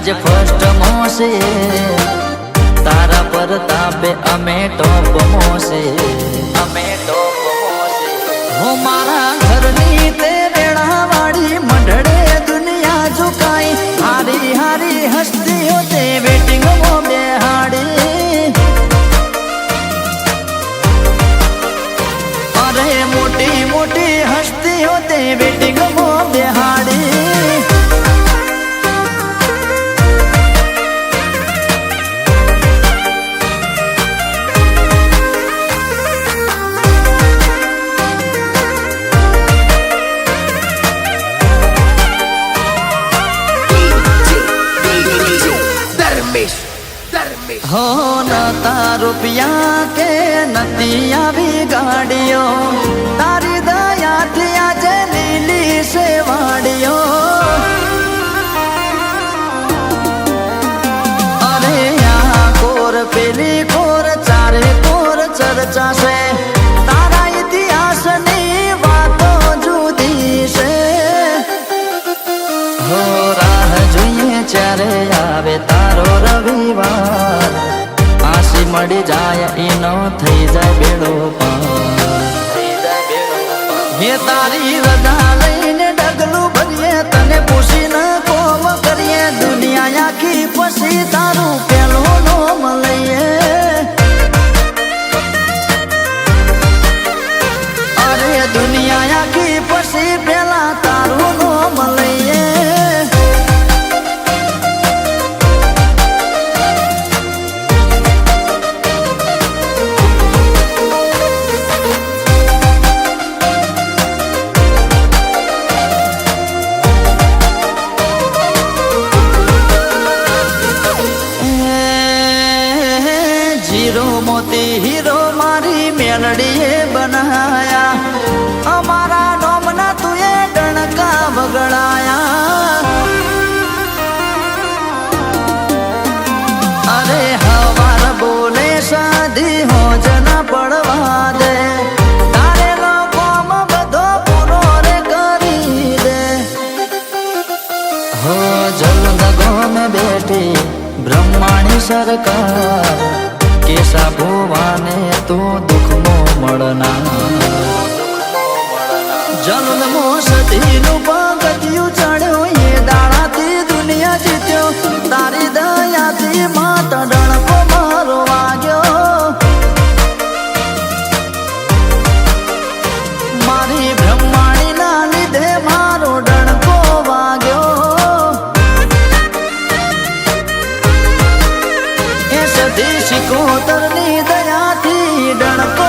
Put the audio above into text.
आज फर्स्ट मोसे तारा पर तापे अमे टॉप मोसे हो मारा घरनी ते रेड़ावाड़ी मंडड़े दुनिया झुकाई हारी हारी हस्ती होते वेटिंग मो बेहाड़ी अरे मोटी मोटी हस्ती होते वेटिंग मो बेहाड़ी हो नता रुपया के नतिया भी गाड़ियों तारी दया थी आज नीली से वाड़ियों अरे यहाँ कोर पेली कोर चारे कोर चर्चा से तारा इतिहास नहीं बातों जुदी से हो राह जुए चारे आवे तारो रविवार आशी मड़ी जाए इनो थई जाए बेड़ो पार ये तारी रजा लईने डगलू भरिए तने पूछी न कोम करिए दुनिया आखी पसी तारू पेलो नोम लईए अरे दुनिया आखी पसी पेला तारू नोम लईए मोती हीरो मारी मेलड़ीए बनाया हमारा नोमना तुए डणका बगड़ाया अरे हवार बोले शादी हो जना पड़वा दे तारे लोगों में बधो पूरो रे करी दे हो जलदगो में बैठी ब्रह्माणी सरकार केसा भुवाने तो दुख मो मड़ना जलन मो सती नु पगतियु चढ़्यो ये दाड़ा थी दुनिया जीत्यो तारी दया थी मात डणको मारो वाग्यो मारी ब्रह्माणी ना लीधे मारो डणको वाग्यो ए सती शिकोतरनी दया थी डणको